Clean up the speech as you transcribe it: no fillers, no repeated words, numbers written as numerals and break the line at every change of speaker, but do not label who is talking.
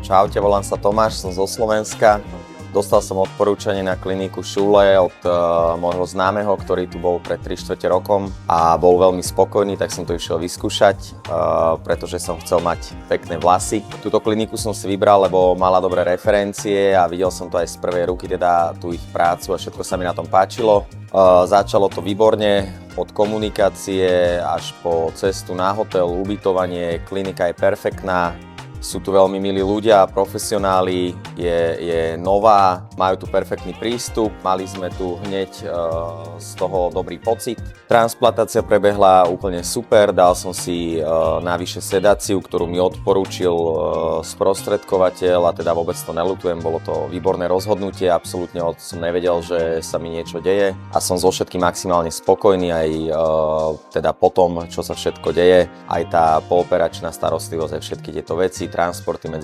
Čaute, volám sa Tomáš, som zo Slovenska. Dostal som odporúčanie na kliniku Šule od môjho známeho, ktorý tu bol pred 3/4 rokom a bol veľmi spokojný, tak som to išiel vyskúšať, pretože som chcel mať pekné vlasy. Túto kliniku som si vybral, lebo mala dobré referencie a videl som to aj z prvej ruky, teda tú ich prácu a všetko sa mi na tom páčilo. Začalo to výborne, od komunikácie až po cestu na hotel, ubytovanie, klinika je perfektná. Sú tu veľmi milí ľudia, profesionáli, je nová, majú tu perfektný prístup, mali sme tu hneď z toho dobrý pocit. Transplantácia prebehla úplne super, dal som si navyše sedáciu, ktorú mi odporúčil sprostredkovateľ a teda vôbec to neľutujem, bolo to výborné rozhodnutie, absolútne som nevedel, že sa mi niečo deje a som so všetkým maximálne spokojný aj teda po tom, čo sa všetko deje, aj tá pooperačná starostlivosť, aj všetky tieto veci, transporty medzi